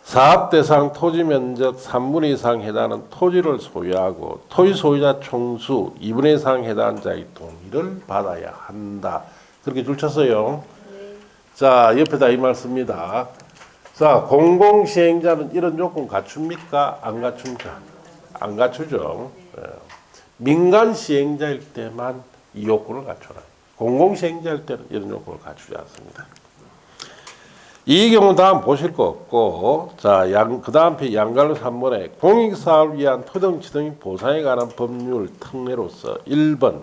사업 대상 토지 면적 3분의 2 이상 해당하는 토지를 소유하고 토지 소유자 총수 2분의 2 이상 해당하는 자의 동의를 받아야 한다. 그렇게 줄쳤어요. 네. 자, 옆에다 이 말씀입니다. 자, 공공시행자는 이런 요건 갖춥니까? 안 갖춥니까? 안 갖추죠. 네. 민간시행자일 때만 이 요건을 갖춰라. 공공시행자일 때는 이런 요건을 갖추지 않습니다. 이 경우 다음 보실 거 없고, 자, 그 다음 페이지 양갈로 3번에 공익사업을 위한 토지등치 등 보상에 관한 법률 특례로서 1번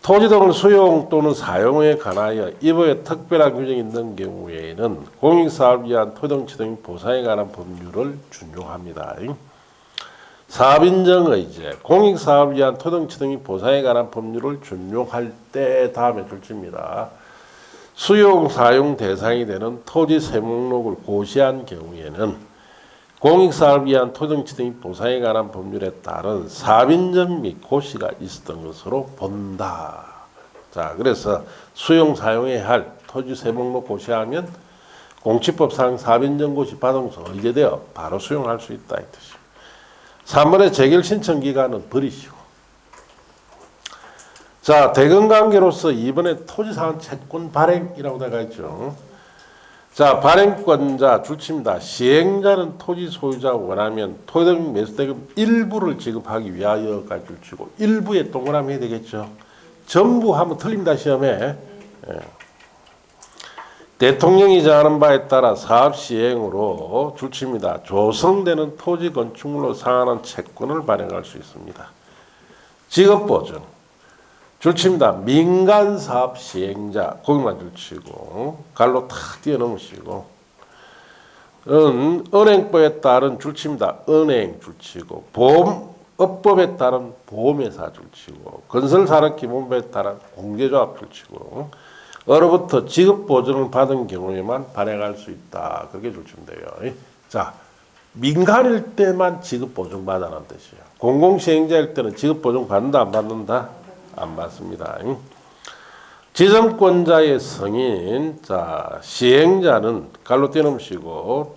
토지 등을 수용 또는 사용에 관하여 이번에 특별한 규정이 있는 경우에는 공익사업을 위한 토지등치 등 보상에 관한 법률을 준용합니다. 사업인정의제 공익사업을 위한 토지등치 등 보상에 관한 법률을 준용할 때 다음에 줄칩니다. 수용 사용 대상이 되는 토지 세목록을 고시한 경우에는 공익사업을 위한 토지등치 등 보상에 관한 법률에 따른 사업인정 및 고시가 있었던 것으로 본다. 자, 그래서 수용 사용해야 할 토지 세목록 고시하면 공치법상 사업인정 고시 받으면서 의제되어 바로 수용할 수 있다 이 뜻이에요. 3번의 재결 신청 기간은 버리시고, 자, 대금관계로서 2번에 토지상환 채권 발행이라고 되어 있죠. 자, 발행권자 줄칩니다. 시행자는 토지 소유자가 원하면 토지등 매수대금 일부를 지급하기 위하여까지 줄치고 일부에 동그라미 해야 되겠죠. 전부 하면 틀립니다, 시험에. 예. 대통령이 정하는 바에 따라 사업 시행으로 줄칩니다. 조성되는 토지 건축물로 상환한 채권을 발행할 수 있습니다. 지급보증 줄칩니다. 민간사업 시행자 거기만 줄치고 갈로 탁 뛰어넘으시고, 은행법에 따른 줄치입니다. 은행 줄치고 보험업법에 따른 보험회사 줄치고 건설산업기본법에 따른 공제조합 줄치고 어로부터 지급보증을 받은 경우에만 발행할 수 있다. 그렇게 줄치면 돼요. 자, 민간일 때만 지급보증 받아라는 뜻이에요. 공공시행자일 때는 지급보증 받는다 안 받는다? 안 받습니다. 지정권자의 승인, 자, 시행자는 갈로 떼놓으시고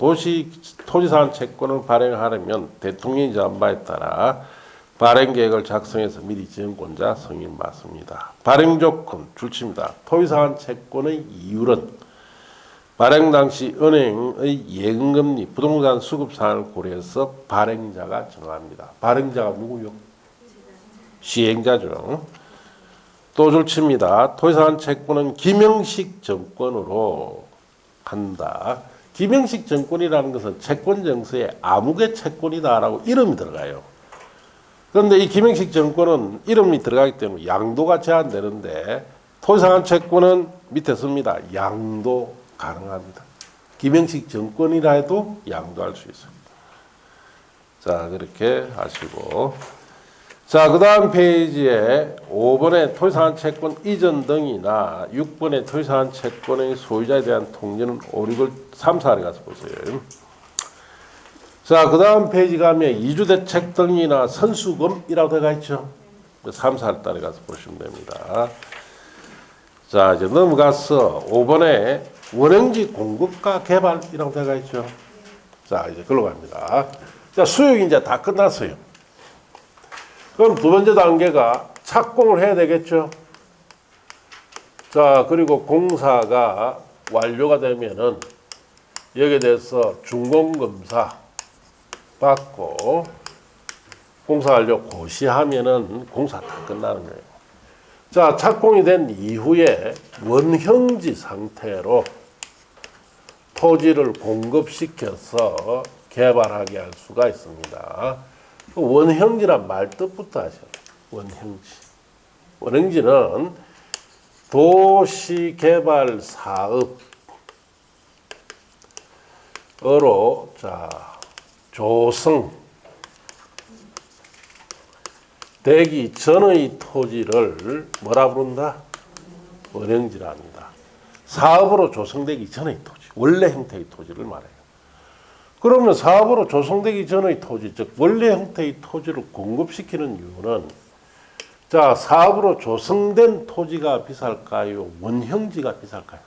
토지사안 채권을 발행하려면 대통령이 정한 바에 따라 발행계획을 작성해서 미리 지정권자 승인 받습니다. 발행조건 줄칩니다. 토지사안 채권의 이율은 발행 당시 은행의 예금금리, 부동산 수급사항을 고려해서 발행자가 정합니다. 발행자가 누구요? 시행자죠. 또 줄칩니다. 토지사안 채권은 김영식 정권으로 한다. 김영식 정권이라는 것은 채권정서에 암흑의 채권이다라고 이름이 들어가요. 그런데 이 김영식 정권은 이름이 들어가기 때문에 양도가 제한되는데 토지사안 채권은 밑에 씁니다. 양도 가능합니다. 김영식 정권이라 해도 양도할 수 있습니다. 자, 그렇게 하시고. 자, 그 다음 페이지에 5번의 토지사안 채권 이전 등이나 6번의 토지사안 채권의 소유자에 대한 통지는 5, 6을 3, 4를 가서 보세요. 자, 그 다음 페이지 가면 이주대책 등이나 선수금이라고 되어 있죠. 3, 4를 따라 가서 보시면 됩니다. 자, 이제 넘어가서 5번에 원형지 공급과 개발이라고 되어 있죠. 자, 이제 글로 갑니다. 자, 수역이 이제 다 끝났어요. 그럼 두 번째 단계가 착공을 해야 되겠죠. 자, 그리고 공사가 완료가 되면은 여기에 대해서 준공검사 받고 공사 완료 고시하면은 공사 다 끝나는 거예요. 자, 착공이 된 이후에 원형지 상태로 토지를 공급시켜서 개발하게 할 수가 있습니다. 원형지란 말 뜻부터 하셔야 돼요. 원형지. 원형지는 도시개발사업으로 자, 조성 되기 전의 토지를 뭐라 부른다? 원형지라 합니다. 사업으로 조성되기 전의 토지, 원래 형태의 토지를 말해요. 그러면 사업으로 조성되기 전의 토지, 즉 원래 형태의 토지를 공급시키는 이유는 자, 사업으로 조성된 토지가 비쌀까요? 원형지가 비쌀까요?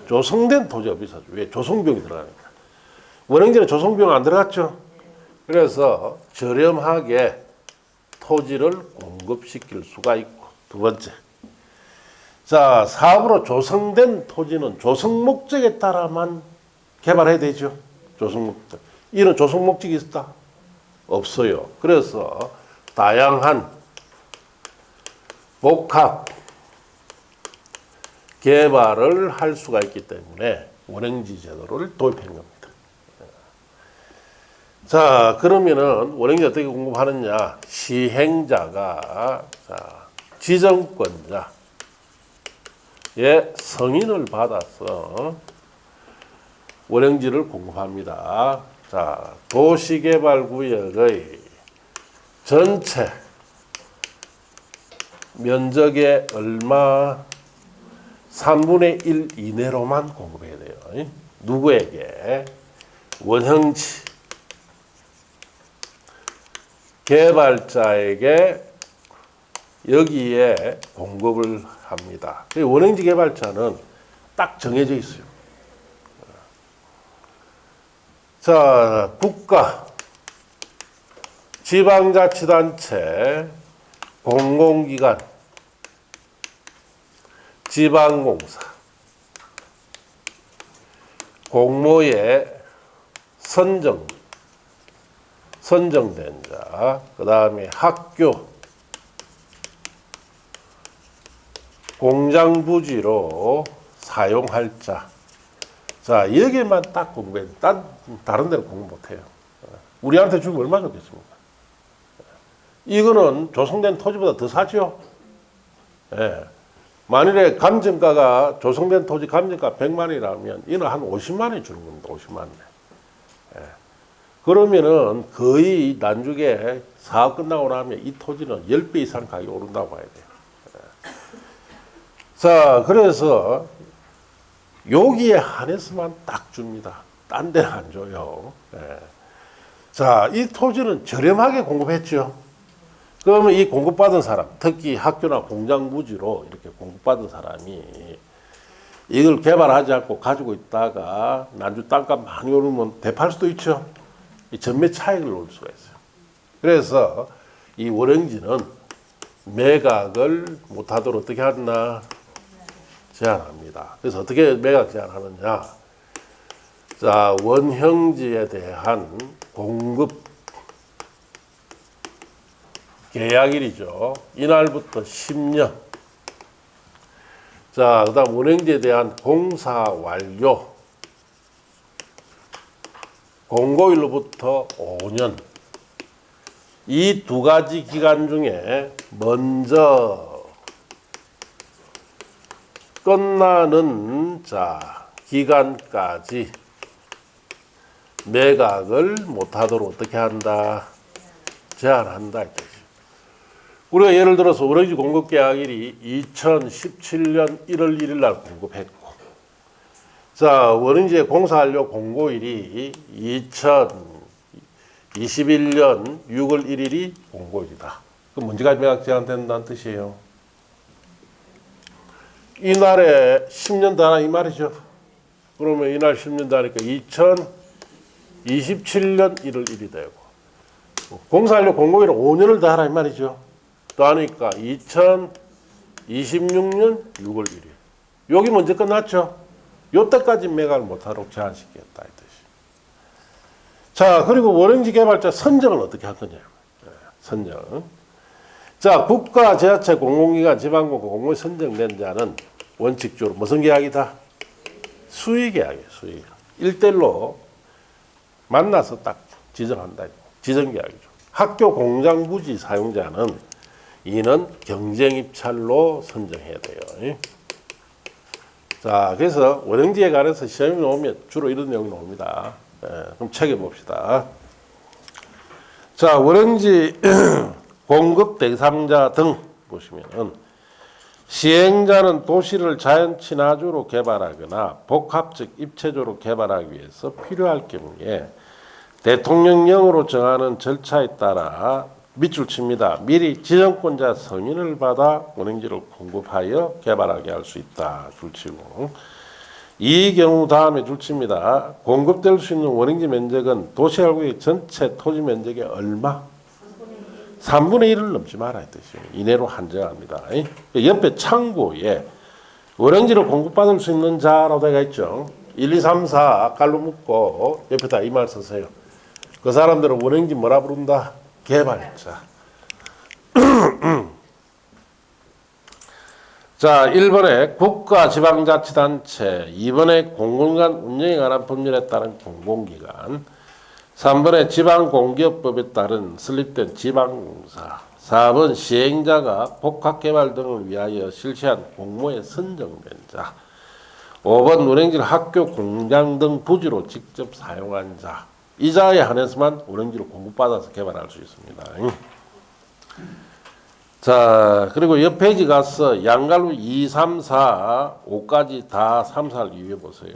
조성된 토지가 비싸죠. 왜? 조성비용이 들어가니까. 원형지는 조성비용 안 들어갔죠. 그래서 저렴하게 토지를 공급시킬 수가 있고, 두 번째, 자, 사업으로 조성된 토지는 조성 목적에 따라만 개발해야 되죠. 조성 목적. 이런 조성 목적이 있다? 없어요. 그래서 다양한 복합 개발을 할 수가 있기 때문에 원형지 제도를 도입한 겁니다. 자, 그러면은 원형지 어떻게 공급하느냐? 시행자가 자, 지정권자의 승인을 받아서 원형지를 공급합니다. 자, 도시개발구역의 전체 면적의 얼마 3분의 1 이내로만 공급해야 돼요. 누구에게? 원형지 개발자에게 여기에 공급을 합니다. 원형지 개발자는 딱 정해져 있어요. 자, 국가, 지방자치단체, 공공기관, 지방공사, 공모에 선정된 자, 그 다음에 학교, 공장부지로 사용할 자. 자, 여기만 딱 공부해. 다른 데는 공부 못해요. 우리한테 주면 얼마 좋겠습니까? 이거는 조성된 토지보다 더 사죠? 예. 만일에 감정가가 조성된 토지 감정가 100만이라면 이는 한 50만 원이 주는 겁니다. 50만 원. 예. 그러면은 거의 나중에 사업 끝나고 나면 이 토지는 10배 이상 가격이 오른다고 봐야 돼요. 예. 자, 그래서 여기에 한해서만 딱 줍니다. 딴 데는 안 줘요. 예. 자, 이 토지는 저렴하게 공급했죠. 그러면 이 공급받은 사람, 특히 학교나 공장 부지로 이렇게 공급받은 사람이 이걸 개발하지 않고 가지고 있다가 나중 땅값 많이 오르면 되팔 수도 있죠. 이 전매 차익을 올 수가 있어요. 그래서 이 월영지는 매각을 못하도록 어떻게 하나 제한합니다. 그래서 어떻게 매각 제한하느냐? 자, 원형지에 대한 공급 계약일이죠. 이날부터 10년. 자, 그 다음 원형지에 대한 공사 완료. 공고일로부터 5년. 이 두 가지 기간 중에 먼저 끝나는 자 기간까지 매각을 못하도록 어떻게 한다? 제한한다. 우리가 예를 들어서 원형지 공급계약일이 2017년 1월 1일 날 공급했고, 자, 원형지의 공사완료 공고일이 2021년 6월 1일이 공고일이다. 그럼 언제까지 매각 제한된다는 뜻이에요? 이날에 10년 더 하나 이 말이죠. 그러면 이날 10년 더 하니까 2027년 1월 1일이 되고, 공사완료 공고일은 5년을 더 하라 이 말이죠. 또 하니까 2026년 6월 1일. 여기 먼저 끝났죠. 요때까지 매각을 못하도록 제한시키겠다 이 뜻이. 자, 그리고 원형지 개발자 선정은 어떻게 할 거냐. 선정. 자, 국가, 지자체, 공공기관, 지방공고, 공무원 선정된 자는 원칙적으로 무슨 계약이다? 수의계약이에요. 수의. 1대1로 만나서 딱 지정한다. 지정계약이죠. 학교, 공장, 부지 사용자는 이는 경쟁입찰로 선정해야 돼요. 자, 그래서 원형지에 관해서 시험이 나오면 주로 이런 내용이 나옵니다. 그럼 책에 봅시다. 자, 원형지 공급 대상자 등 보시면은 시행자는 도시를 자연 친화주로 개발하거나 복합적 입체주로 개발하기 위해서 필요할 경우에 대통령령으로 정하는 절차에 따라 밑줄 칩니다. 미리 지정권자 승인을 받아 원형지를 공급하여 개발하게 할 수 있다. 줄치고 이 경우 다음에 줄칩니다. 공급될 수 있는 원형지 면적은 도시할구의 전체 토지 면적의 얼마? 3분의 1을 넘지 말아야 되죠. 이내로 한정합니다. 옆에 창고에 원형지를 공급받을 수 있는 자라고 되어 있죠. 1, 2, 3, 4 깔로 묶고 옆에다 이 말 쓰세요. 그 사람들은 원형지 뭐라 부른다? 개발자. 자, 1번에 국가지방자치단체, 2번에 공공기관 운영에 관한 법률에 따른 공공기관, 3번에 지방공기업법에 따른 설립된 지방공사, 4번 시행자가 복합개발 등을 위하여 실시한 공모에 선정된 자, 5번 원형지를 학교, 공장 등 부지로 직접 사용한 자, 이 자에 한해서만 원형지를 공급받아서 개발할 수 있습니다. 자, 그리고 옆 페이지 가서 양갈로 2, 3, 4, 5까지 다 3, 4를 리뷰해 보세요.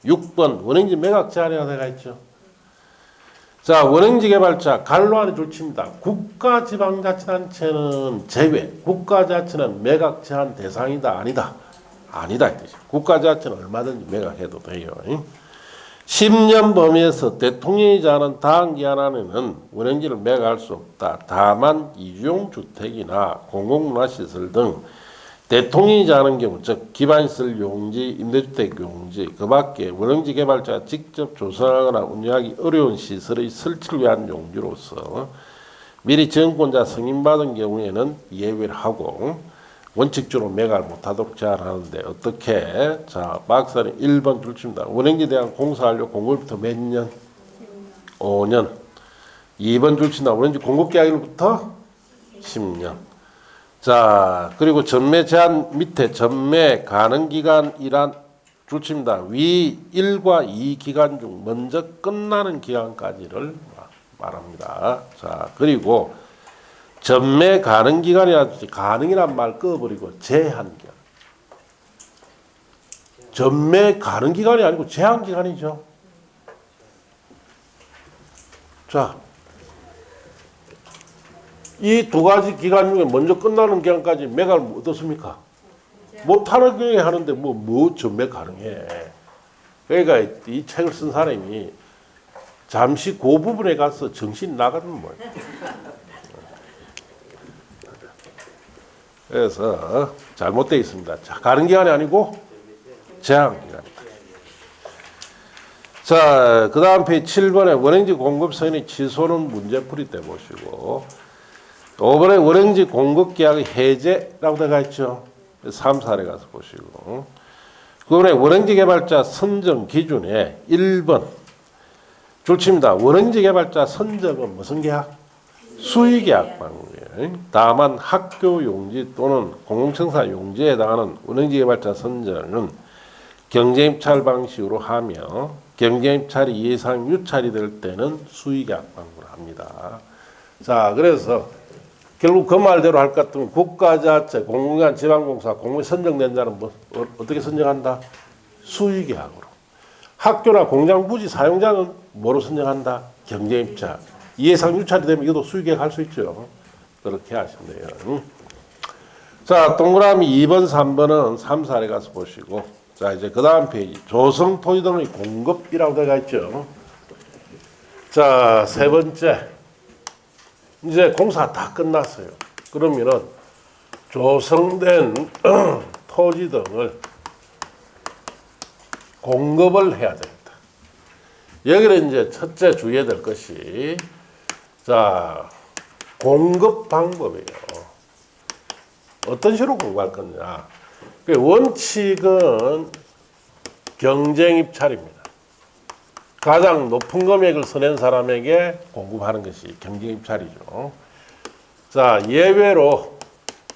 6번 원형지 매각 제한이라고 되어 있죠. 자, 원형지 개발자 갈로 안에 줄칩니다. 국가지방자치단체는 제외. 국가자치는 매각 제한 대상이다 아니다? 아니다 이 뜻이에요. 국가자치는 얼마든지 매각해도 돼요. 10년 범위에서 대통령이 정하는 다음 기한 안에는 원형지를 매각할 수 없다. 다만 이주용 주택이나 공공문화시설 등 대통령이 정하는 경우, 즉 기반시설 용지, 임대주택 용지, 그 밖에 원형지 개발자가 직접 조성하거나 운영하기 어려운 시설의 설치를 위한 용지로서 미리 정권자 승인받은 경우에는 예외를 하고 원칙적으로 매각을 못하도록 제한하는데 어떻게? 자, 박사는 1번 줄칩니다. 원형지에 대한 공사완료 공급부터 몇 년? 5년. 2번 줄친다. 원형지 공급계약일부터 10년. 자, 그리고 전매 제한 밑에 전매 가능 기간이란 줄칩니다. 위 1과 2 기간 중 먼저 끝나는 기간까지를 말합니다. 자, 그리고 전매 가능 기간이란 가능이란 말 꺼버리고 제한 기간. 전매 가능 기간이 아니고 제한 기간이죠. 자, 이 두 가지 기간 중에 먼저 끝나는 기간까지 매각을 어떻습니까? 못하는 경우에 하는데 뭐 전매 가능해. 그러니까 이 책을 쓴 사람이 잠시 그 부분에 가서 정신 나가는 거예요. 그래서 잘못되어 있습니다. 자, 가능 기간이 아니고 제한 기간입니다. 자, 그 다음 페이지 7번에 원행지 공급 서인의 취소는 문제풀이 때 보시고 5번에 원행지 공급 계약의 해제라고 되어 있죠. 3, 4에 가서 보시고 9번에 원행지 개발자 선정 기준에 1번 줄칩니다. 원행지 개발자 선정은 무슨 계약? 수의계약 방법이에요. 다만 학교 용지 또는 공공청사 용지에 해당하는 원행지 개발자 선정은 경쟁입찰 방식으로 하며 경쟁입찰이 예상 유찰이 될 때는 수의계약 방법을 합니다. 자, 그래서 결국 그 말대로 할 것 같으면 국가자체, 공공기관, 지방공사, 공무원 선정된 자는 어떻게 선정한다? 수의계약으로. 학교나 공장 부지 사용자는 뭐로 선정한다? 경쟁입찰. 예상 유찰이 되면 이것도 수의계약 할 수 있죠. 그렇게 하시면 돼요. 자, 동그라미 2번, 3번은 3, 4에 가서 보시고 자, 이제 그 다음 페이지 조성 토지 등의 공급이라고 되어 있죠. 자, 세 번째 이제 공사 다 끝났어요. 그러면은 조성된 토지 등을 공급을 해야 됩니다. 여기는 이제 첫째 주의해야 될 것이 자, 공급 방법이에요. 어떤 식으로 공급할 거냐. 원칙은 경쟁 입찰입니다. 가장 높은 금액을 써낸 사람에게 공급하는 것이 경쟁 입찰이죠. 자, 예외로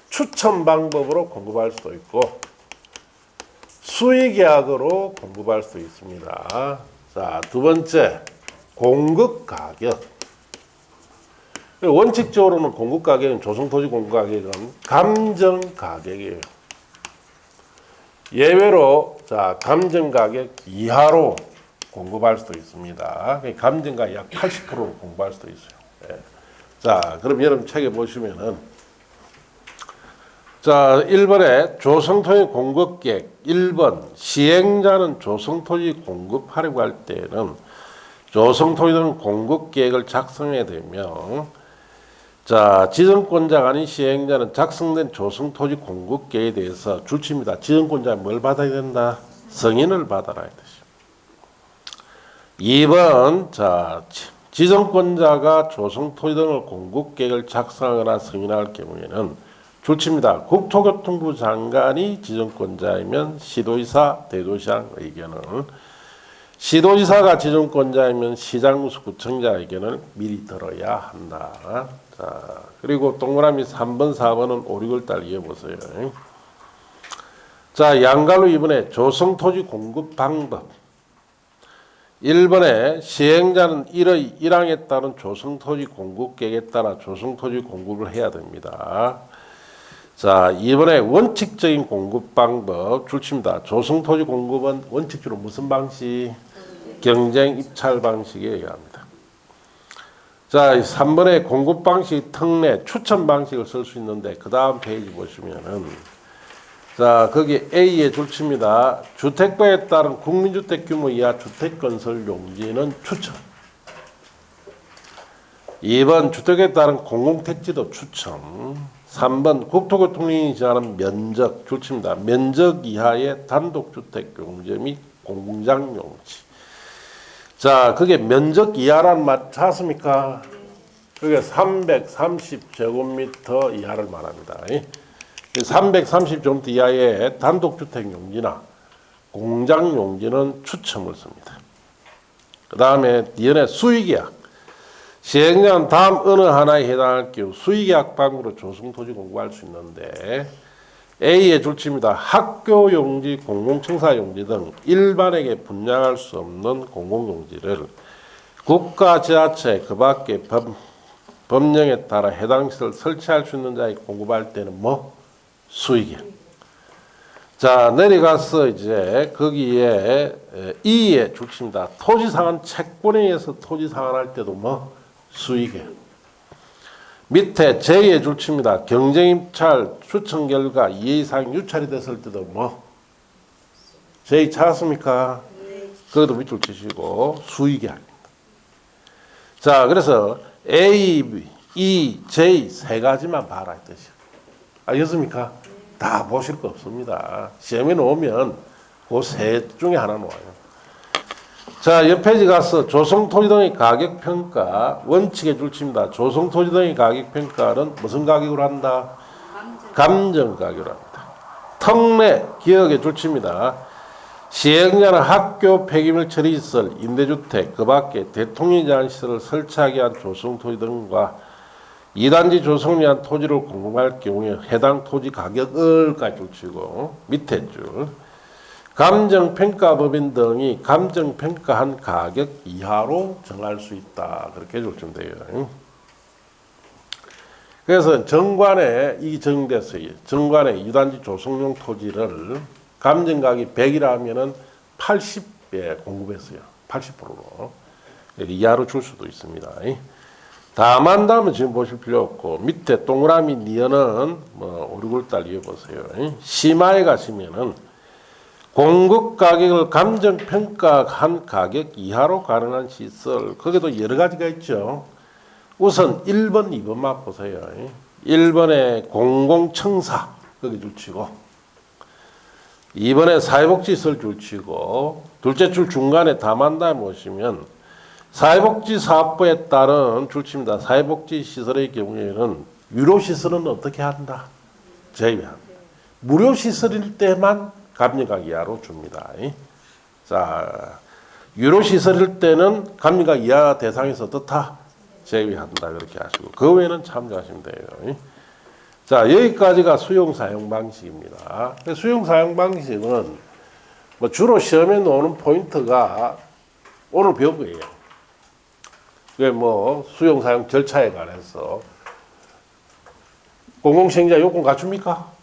추첨 방법으로 공급할 수도 있고 수의 계약으로 공급할 수 있습니다. 자, 두 번째 공급 가격. 원칙적으로는 공급 가격은 조성토지 공급 가격은 감정 가격이에요. 예외로 자, 감정 가격 이하로 공급할 수도 있습니다. 감정가 약 80%로 공급할 수도 있어요. 네. 자, 그럼 여러분 책에 보시면은 자, 1번에 조성토지 공급 계획 1번 시행자는 조성토지 공급하려고 할 때는 조성토지 등 공급 계획을 작성해야 되며 자, 지정권자가 아닌 시행자는 작성된 조성토지 공급 계획에 대해서 줄칩니다. 지정권자는 뭘 받아야 된다? 승인을 받아라 이 뜻이에요. 2번 자, 지정권자가 조성토지 등을 공급 계획을 작성하거나 승인할 경우에는 줄칩니다. 국토교통부 장관이 지정권자이면 시도지사, 대도시장 의견을 시도지사가 지정권자이면 시장구청장 의견을 미리 들어야 한다. 자, 그리고 동그라미 3번, 4번은 5, 6월 달 이어보세요. 자, 양갈로 2번에 조성토지 공급 방법. 1번에 시행자는 1의 1항에 따른 조성토지 공급 계획에 따라 조성토지 공급을 해야 됩니다. 자, 2번에 원칙적인 공급 방법 줄칩니다. 조성토지 공급은 원칙적으로 무슨 방식? 경쟁 입찰 방식에 의합니다. 자, 3번에 공급 방식 특례 추천 방식을 쓸 수 있는데 그 다음 페이지 보시면은 자, 거기 A에 줄칩니다. 주택법에 따른 국민주택 규모 이하 주택 건설 용지는 추천. 2번 주택에 따른 공공택지도 추천. 3번 국토교통령이 정하는 면적 줄칩니다. 면적 이하의 단독주택 용지 및 공장 용지. 자, 그게 면적 이하란 말 찾습니까? 그게 330제곱미터 이하를 말합니다. 330제곱미터 이하의 단독주택 용지나 공장 용지는 추첨을 씁니다. 그 다음에 뒤에 수의계약. 시행령 다음 어느 하나에 해당할 경우 수의계약 방으로 조성토지 공부할 수 있는데 A의 줄치입니다. 학교 용지, 공공청사 용지 등 일반에게 분양할 수 없는 공공용지를 국가, 지자체, 그 밖에 법령에 따라 해당 시설 설치할 수 있는 자에게 공급할 때는 뭐? 수의계약. 자, 내려가서 이제 거기에 E의 줄치입니다. 토지상한 채권에 의해서 토지상한할 때도 뭐? 수의계약. 밑에 J의 줄치입니다. 경쟁입찰 추천 결과 2회 이상 유찰이 됐을 때도 뭐? J 찾았습니까? 그것도 밑줄 치시고 수의계약입니다. 자, 그래서 A, B, E, J 세 가지만 봐라 이 뜻이에요. 알겠습니까? 다 보실 거 없습니다. 시험에 놓으면 그 세 중에 하나 놓아요. 자, 옆 페이지 가서 조성토지 등의 가격평가 원칙의 줄치입니다. 조성토지 등의 가격평가는 무슨 가격으로 한다? 감정가격으로 합니다. 특례 기억의 줄치입니다. 시행자는 학교 폐기물 처리시설, 임대주택, 그 밖에 대통령이 제한 시설을 설치하기 위한 조성토지 등과 2단지 조성을 위한 토지를 공급할 경우에 해당 토지 가격을까지 줄치고 밑에 줄 감정평가법인 등이 감정평가한 가격 이하로 정할 수 있다. 그렇게 줄치면 돼요. 그래서 정관에 이 정됐어요. 정관에 2단지 조성용 토지를 감정가격이 100이라면은 80에 공급했어요. 80%로. 이하로 줄 수도 있습니다. 다만 다음은 지금 보실 필요 없고 밑에 동그라미 니은은 뭐 오르골달 이어보세요. 심화에 가시면은 공급 가격을 감정평가한 가격 이하로 가능한 시설 거기도 여러 가지가 있죠. 우선 1번, 2번만 보세요. 1번에 공공청사 거기 줄치고 2번에 사회복지시설 줄치고 둘째 줄 중간에 다만다에 보시면 사회복지사업부에 따른 줄치입니다. 사회복지시설의 경우에는 유료시설은 어떻게 한다? 제외합니다. 무료시설일 때만 감정가격 이하로 줍니다. 자, 유료시설일 때는 감정가격 이하 대상에서 어떻다? 제외한다. 그렇게 하시고 그 외에는 참조하시면 돼요. 자, 여기까지가 수용사용 방식입니다. 수용사용 방식은 뭐 주로 시험에 나오는 포인트가 오늘 배운 거예요. 그게 뭐 수용사용 절차에 관해서 공공시행자 요건 갖춥니까?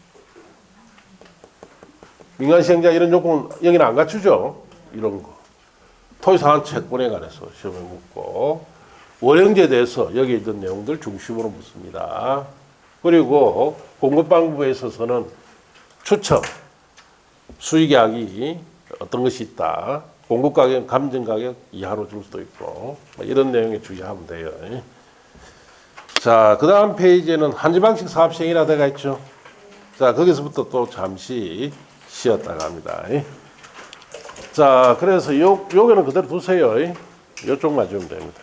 민간시행자 이런 요건 여기는 안 갖추죠? 이런 거. 토지상한 채권에 관해서 시험에 묻고 월형제에 대해서 여기 있던 내용들 중심으로 묻습니다. 그리고 공급 방법에 있어서는 추첨, 수의계약이 어떤 것이 있다. 공급가격, 감정가격 이하로 줄 수도 있고 이런 내용에 주의하면 돼요. 자, 그 다음 페이지에는 한지방식 사업 시행이라 되어 있죠. 자, 거기서부터 또 잠시 쉬었다가 합니다. 자, 그래서 요거는 그대로 두세요. 요쪽만 주면 됩니다.